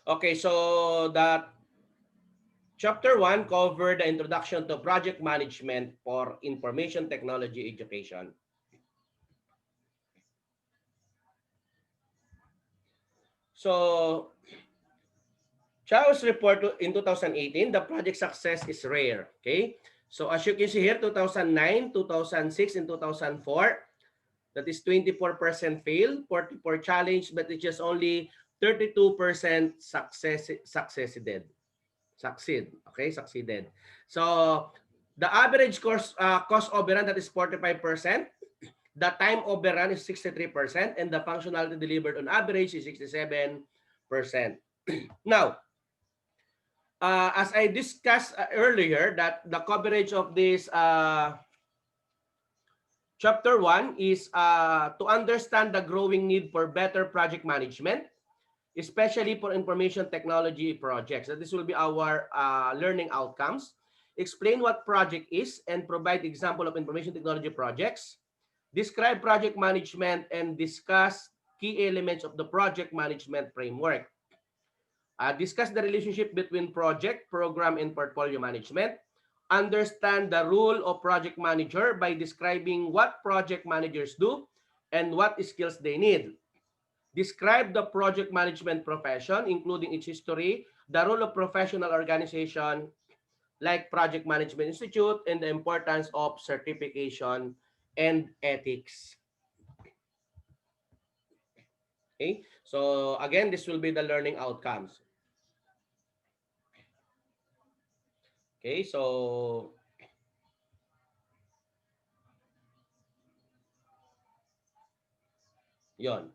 Okay, so the chapter 1 covered the introduction to project management for information technology education. So, Chao's report in 2018, the project success is rare. Okay? So, as you can see here, 2009, 2006, and 2004, that is 24% fail, 44 challenge, but it's just only 32% succeeded. Succeeded. So, the average cost overrun, that is 45%. The time overrun is 63%, and the functionality delivered on average is 67%. Now, as I discussed earlier, that the coverage of this chapter 1 is to understand the growing need for better project management, especially for information technology projects. So this will be our learning outcomes. Explain what project is and provide example of information technology projects. Describe project management and discuss key elements of the project management framework. Discuss the relationship between project, program, and portfolio management. Understand the role of project manager by describing what project managers do and what skills they need. Describe the project management profession, including its history, the role of professional organization like Project Management Institute, and the importance of certification and ethics. Okay? So again, this will be the learning outcomes. Okay, so yon.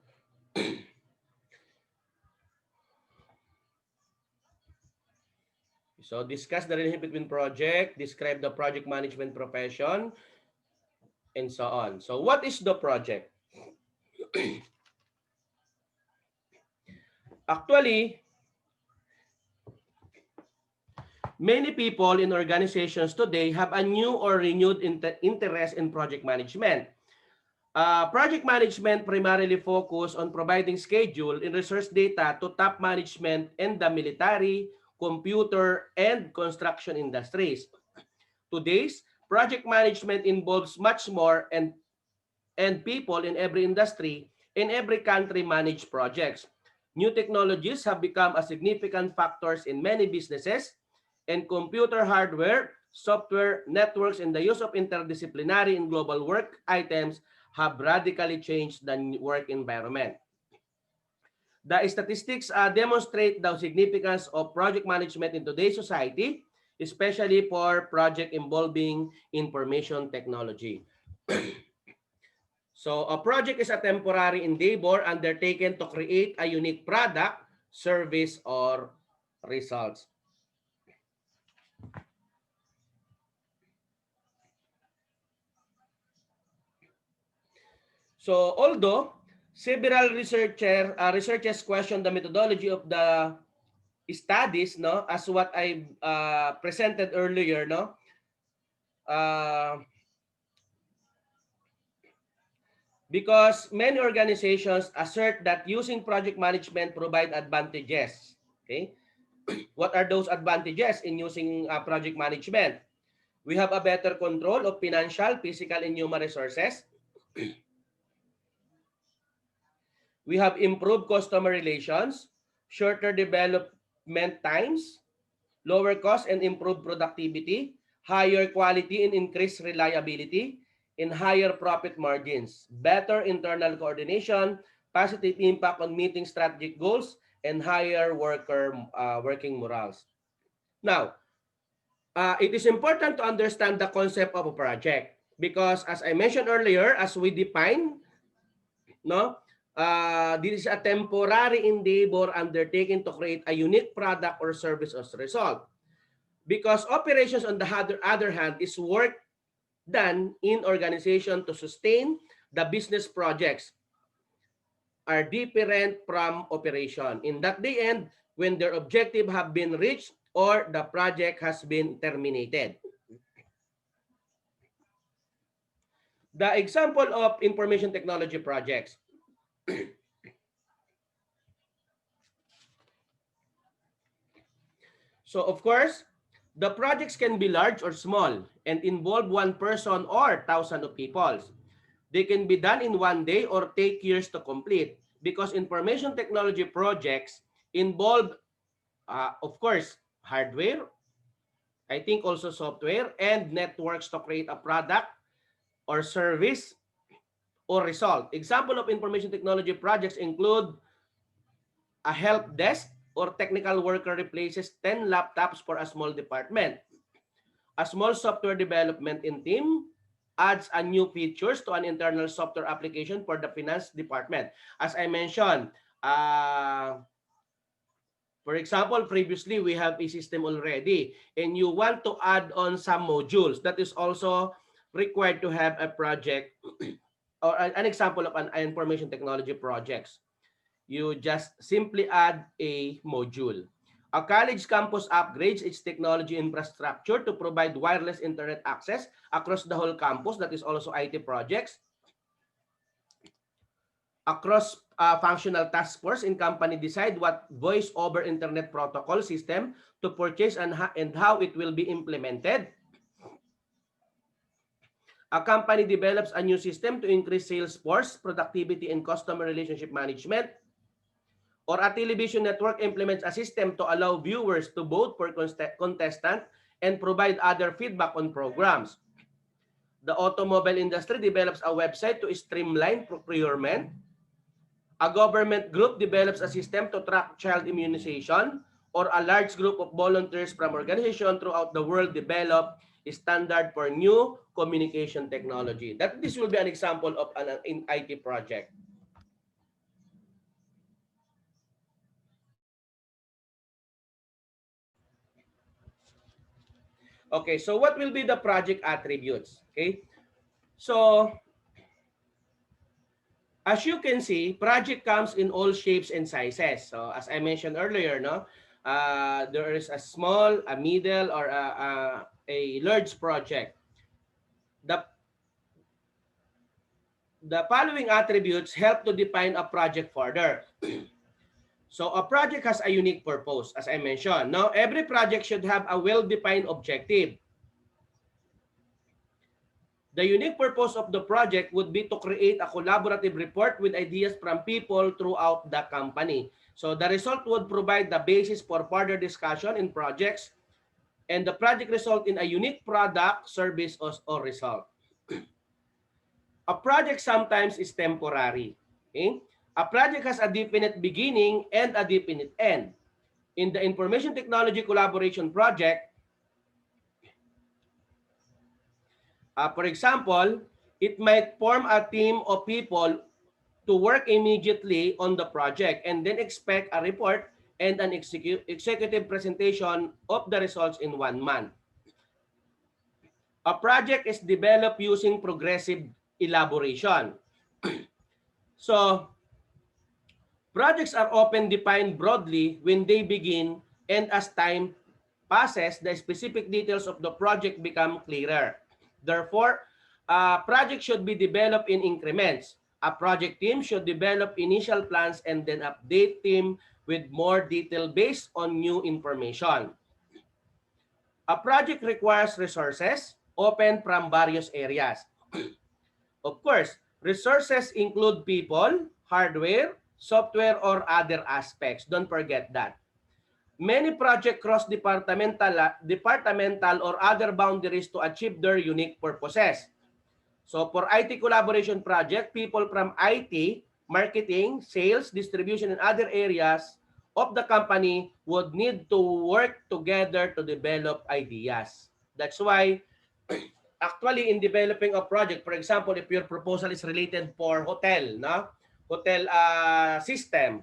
So discuss the relationship between project, describe the project management profession, and so on. So what is the project? Actually, many people in organizations today have a new or renewed interest in project management. Project management primarily focus on providing schedule and resource data to top management in the military, computer, and construction industries. Today's project management involves much more, and people in every industry, in every country manage projects. New technologies have become a significant factors in many businesses, and computer hardware, software, networks, and the use of interdisciplinary and global work items have radically changed the work environment. The statistics demonstrate the significance of project management in today's society, especially for project involving information technology. So a project is a temporary endeavor undertaken to create a unique product, service, or results. So although several researchers question the methodology of the studies, no, as what I presented earlier, no, uh, because many organizations assert that using project management provide advantages. Okay, what are those advantages in using project management? We have a better control of financial, physical, and human resources. We have improved customer relations, shorter development times, lower cost and improved productivity, higher quality and increased reliability, and higher profit margins, better internal coordination, positive impact on meeting strategic goals, and higher working morals. Now, it is important to understand the concept of a project because as I mentioned earlier, as we define, no, this is a temporary endeavor undertaken to create a unique product or service as a result. Because operations, on the other hand, is work done in organization to sustain the business projects are different from operation. In that they end when their objective have been reached or the project has been terminated. The example of information technology projects. So of course, the projects can be large or small and involve one person or thousand of people. They can be done in one day or take years to complete because information technology projects involve, of course, hardware, I think also software and networks to create a product or service or result. Example of information technology projects include a help desk or technical worker replaces 10 laptops for a small department. A small software development in team adds a new features to an internal software application for the finance department. As I mentioned, for example, previously we have a system already and you want to add on some modules. That is also required to have a project or an example of an information technology projects. You just simply add a module. A college campus upgrades its technology infrastructure to provide wireless internet access across the whole campus. That is also IT projects. Across functional task force in company decide what voice over internet protocol system to purchase and how it will be implemented. A company develops a new system to increase sales force productivity and customer relationship management. Or a television network implements a system to allow viewers to vote for contestant and provide other feedback on programs. The automobile industry develops a website to streamline procurement. A government group develops a system to track child immunization, or a large group of volunteers from organizations throughout the world develop a standard for new communication technology. This will be an example of an IT project. Okay, so what will be the project attributes? Okay, so as you can see, project comes in all shapes and sizes. So as I mentioned earlier, no, there is a small, a middle, or a large project. The following attributes help to define a project further. So a project has a unique purpose, as I mentioned. Now, every project should have a well-defined objective. The unique purpose of the project would be to create a collaborative report with ideas from people throughout the company. So the result would provide the basis for further discussion in projects, and the project result in a unique product, service, or result. A project sometimes is temporary. Okay? A project has a definite beginning and a definite end. In the information technology collaboration project, for example, it might form a team of people to work immediately on the project and then expect a report and an executive presentation of the results in 1 month. A project is developed using progressive elaboration. So, projects are often defined broadly when they begin, and as time passes, the specific details of the project become clearer. Therefore, a project should be developed in increments. A project team should develop initial plans and then update team with more detail based on new information. A project requires resources open from various areas. Of course, resources include people, hardware, software, or other aspects. Don't forget that. Many projects cross departmental or other boundaries to achieve their unique purposes. So for IT collaboration project, people from IT, marketing, sales, distribution, and other areas of the company would need to work together to develop ideas. That's why actually in developing a project, for example, if your proposal is related for hotel, no? Hotel system,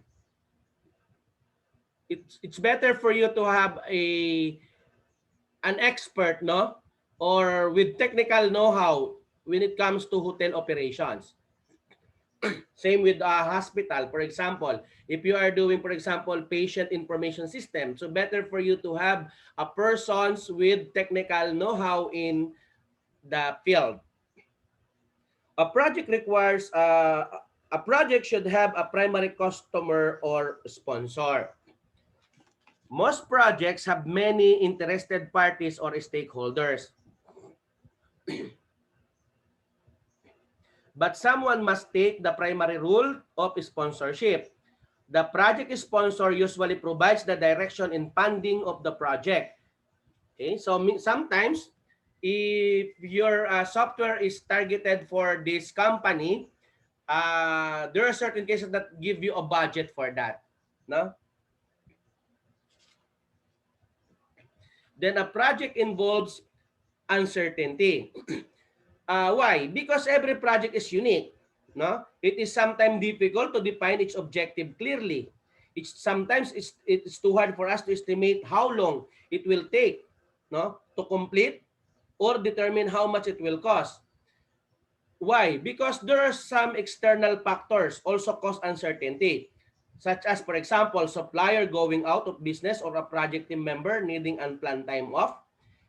it's better for you to have an expert, no, or with technical know-how when it comes to hotel operations. Same with a hospital, for example. If you are doing, for example, patient information system, so better for you to have a persons with technical know-how in the field. A project requires a project should have a primary customer or sponsor. Most projects have many interested parties or stakeholders. But someone must take the primary role of sponsorship. The project sponsor usually provides the direction and funding of the project. Okay, so sometimes if your software is targeted for this company, there are certain cases that give you a budget for that. No? Then a project involves uncertainty. Why? Because every project is unique. No? It is sometimes difficult to define its objective clearly. It's too hard for us to estimate how long it will take, no, to complete or determine how much it will cost. Why? Because there are some external factors also cause uncertainty, such as, for example, supplier going out of business or a project team member needing unplanned time off.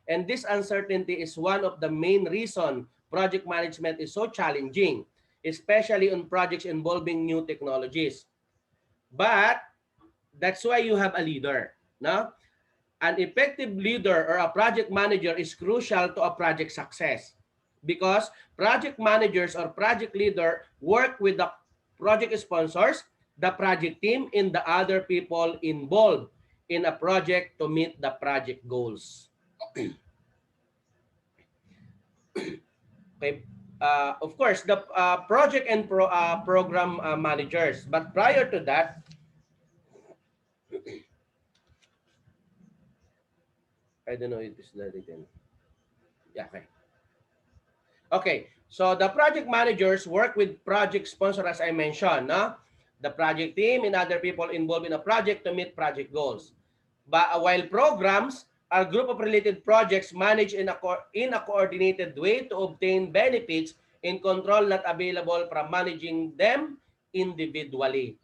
And this uncertainty is one of the main reasons project management is so challenging, especially on projects involving new technologies. But that's why you have a leader. No? An effective leader or a project manager is crucial to a project success, because project managers or project leader work with the project sponsors, the project team, and the other people involved in a project to meet the project goals. Okay. Of course, the project and program managers. But prior to that, I don't know if it's that again. Yeah, okay. Okay, so the project managers work with project sponsor, as I mentioned, no? The project team and other people involved in a project to meet project goals. But while programs are a group of related projects managed in a coordinated way to obtain benefits and control not available from managing them individually.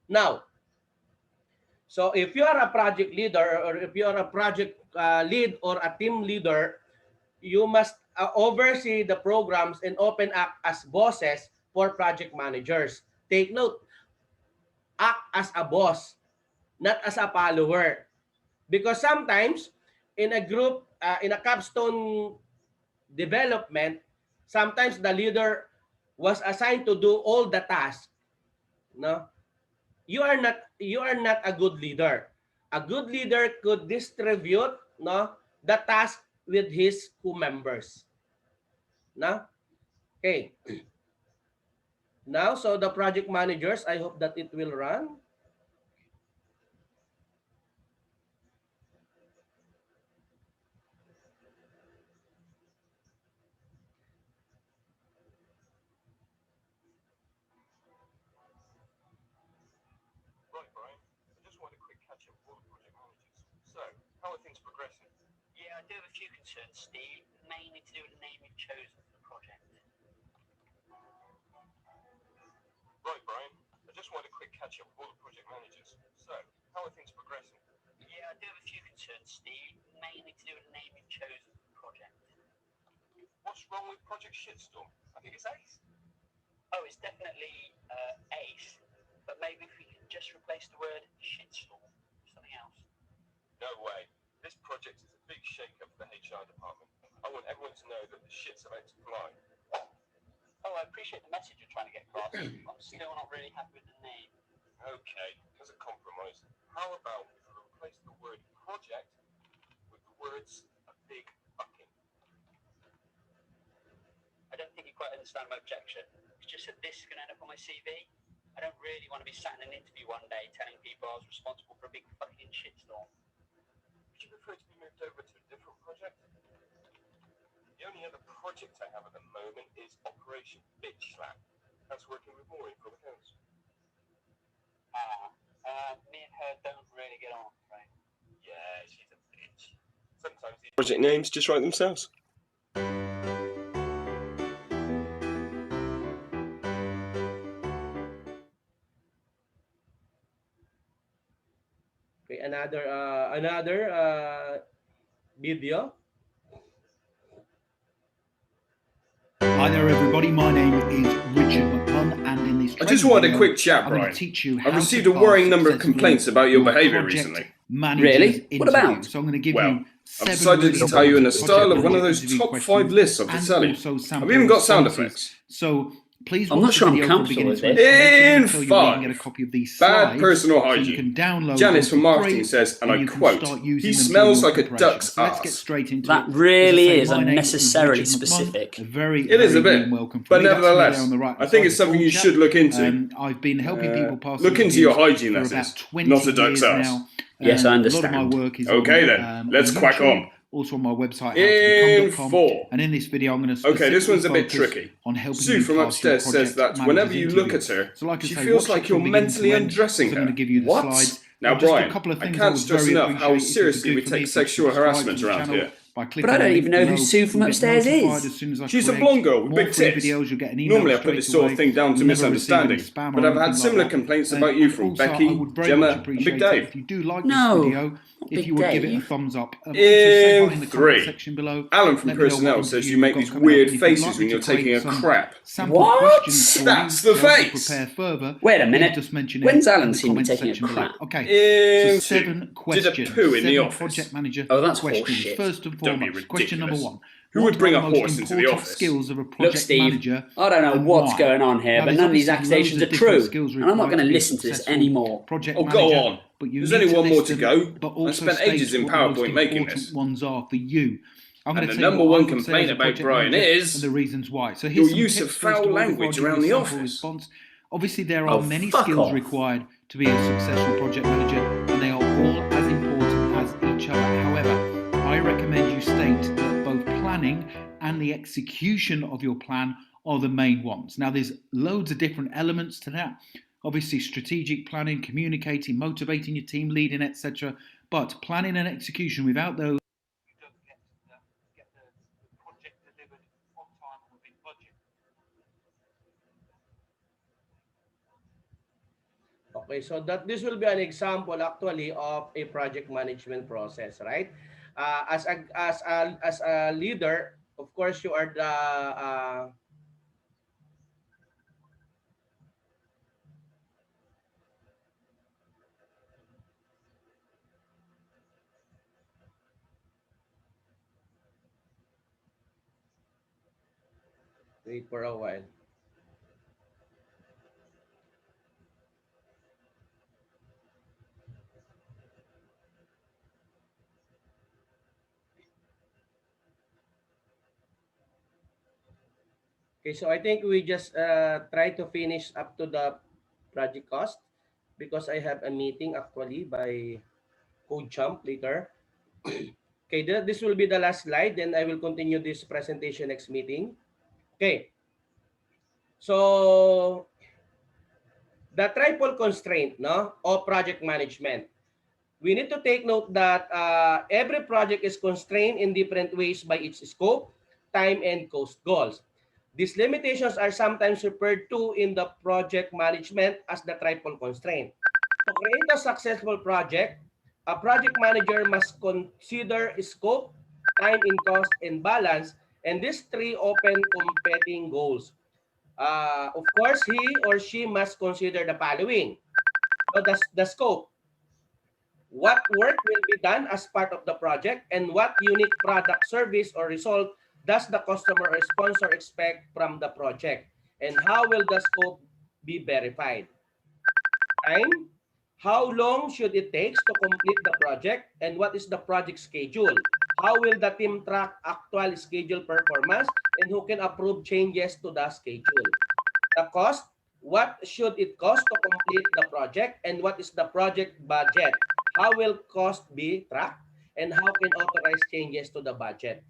Now, so if you are a project leader or if you are a project lead or a team leader, you must oversee the programs and open up as bosses for project managers. Take note, act as a boss, not as a follower. Because sometimes in a group, in a capstone development, sometimes the leader was assigned to do all the tasks. No, you are not a good leader. A good leader could distribute, no, the task with his crew members. No? Okay. Now, so the project managers, I hope that it will run. Right, Brian. I just want a quick catch up with all the project managers. So, how are things progressing? Yeah, I do have a few concerns, Steve, mainly to do with the name you've chosen for the project. Right, Brian. I just want a quick catch up with all the project managers. So, how are things progressing? Yeah, I do have a few concerns, Steve, mainly to do with the name you've chosen for the project. What's wrong with Project Shitstorm? I think it's Ace. Oh, it's definitely ACE, but maybe if we could just replace the word shitstorm with something else. No way. This project is a big shake-up for the HR department. I want everyone to know that the shit's about to fly. Oh, I appreciate the message you're trying to get across. I'm still not really happy with the name. Okay, as a compromise, how about if we replace the word project with the words a big fucking? I don't think you quite understand my objection. It's just that this is going to end up on my CV. I don't really want to be sat in an interview one day telling people I was responsible for a big fucking shitstorm. Would you prefer to be moved over to a different project? The only other project I have at the moment is Operation Bitch Slap. That's working with Maureen from accounts. Me and her don't really get on, right? Yeah, she's a bitch. Sometimes these project names just write themselves. Okay, another video. Hi there, everybody. My name is Richard McMunn, and in this I just wanted a video, quick chat, I'm going Brian. to teach you I've how received to a worrying pass number of successfully complaints about your behaviour project recently. manager's Really? interview. What about? So I'm going to give Well, you I've 7 decided really to tell you in the important style of project one of manager those interview top questions 5 lists of the and telly. also sample I've even got sound responses. effects. So please I'm watch not the sure I'm video from comfortable beginning to with end. this. I'm In going to tell you where you can get a 5, copy of these bad slides, personal so you hygiene. can download Janice them from for marketing free, says, and I you can quote, start using "He them for smells your like a preparation." duck's So let's get ass." straight into That it. As I really say, is my name unnecessarily Richard McMahon. specific. A very, It is a very bit, warm welcome but from me. That's me there nevertheless, on the right I think it's side, something the you tall should chap. look into. I've been helping people pass Look into interviews your hygiene, for that about is, 20 not a duck's years ass. now. Yes, I A lot of understand. my work is Okay on, then, let's on crack YouTube, on. also on my website, In howtobecome.com. 4. And in this video, I'm going to Okay, this one's a bit focus tricky. on helping Sue you from pass your upstairs says project that whenever manager's you look interview. at her, So like I she say, feels watch it like you're from beginning mentally to end, undressing because her. I'm going to give you the What? slides. Now, Just Brian, a couple of I things can't would stress very enough how appreciate if you seriously could we do for me take is sexual subscribe harassment to the around channel here. by clicking But I the don't link even know who below. Sue from You'll get upstairs notified is. as soon as I She's a create blonde girl with more big free tits. videos. You'll get an email Normally I put straight this sort away. of thing down to You'll never receive any misunderstanding, spam or but I've had anything similar like that. complaints about you And from also, I Becky, would very Gemma, much and Big appreciate it Dave. if you do like No, this video, not if Big you would give it a Dave. thumbs up. Also say hi in the comment 3. section below. Alan from Let me know what Personnel says interview you you've make got these coming up, weird and if you'd faces like me when you're to create taking a some crap. sample What? questions for That's you the to help you face. prepare further, Wait a please minute. just mention When's it in Alan the seen me comment taking a section below. crap? Okay, In so 7 2. Did a questions, poo in the 7 office. project manager Oh, that's questions. horseshit. First and Don't be foremost, question number ridiculous. 1. Who would What bring are a the most horse into the important office? skills of a Look, project Steve, manager? I don't know and what's why? going on here, Now, but there's none of these obviously loads accusations of are different true. skills And I'm not required going to be a listen to this successful anymore. project Oh, go manager, on. but you There's need only to one more list to them, go. but I also spent ages state in what the most PowerPoint making important this. ones are for you. I'm And going to the tell you number what I one would say complaint as a about project Brian manager is and the reasons why. So your here's some use tips of first foul of all before I language give you around a the sample office. response. Obviously, there Oh, are many fuck skills off. required to be a successful project manager, and they are all as important as each other. However, I recommend you state that both planning and the execution of your plan are the main ones. Now, there's loads of different elements to that. Obviously, strategic planning, communicating, motivating your team, leading, etc. But planning and execution, without those, you don't get the project delivered on time or within budget. Okay, so that this will be an example actually of a project management process, right? As a leader, of course, you are the wait for a while. Okay, so I think we just try to finish up to the project cost because I have a meeting actually by Code Jump later. Okay, this will be the last slide. Then I will continue this presentation next meeting. Okay, so the triple constraint, no, of project management. We need to take note that every project is constrained in different ways by its scope, time, and cost goals. These limitations are sometimes referred to in the project management as the triple constraint. To create a successful project, a project manager must consider scope, time in cost, and balance, and these three often competing goals. Of course, he or she must consider the following. So the scope, what work will be done as part of the project, and what unique product, service, or result does the customer or sponsor expect from the project, and how will the scope be verified. Time, how long should it take to complete the project, and what is the project schedule? How will the team track actual schedule performance, and who can approve changes to the schedule? The cost, what should it cost to complete the project, and what is the project budget? How will cost be tracked, and how can authorize changes to the budget?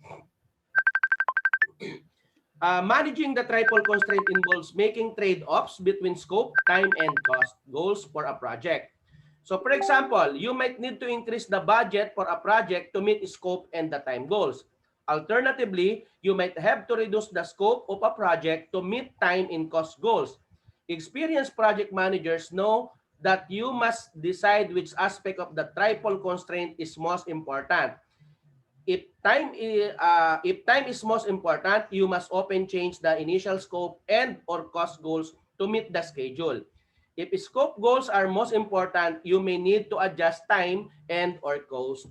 Managing the triple constraint involves making trade-offs between scope, time, and cost goals for a project. So for example, you might need to increase the budget for a project to meet scope and the time goals. Alternatively, you might have to reduce the scope of a project to meet time and cost goals. Experienced project managers know that you must decide which aspect of the triple constraint is most important. If time is most important, you must often change the initial scope and or cost goals to meet the schedule. If scope goals are most important, you may need to adjust time and or cost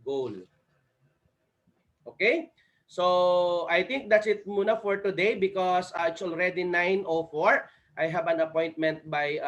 goal. Okay? So, I think that's it muna for today because it's already 9:04. I have an appointment by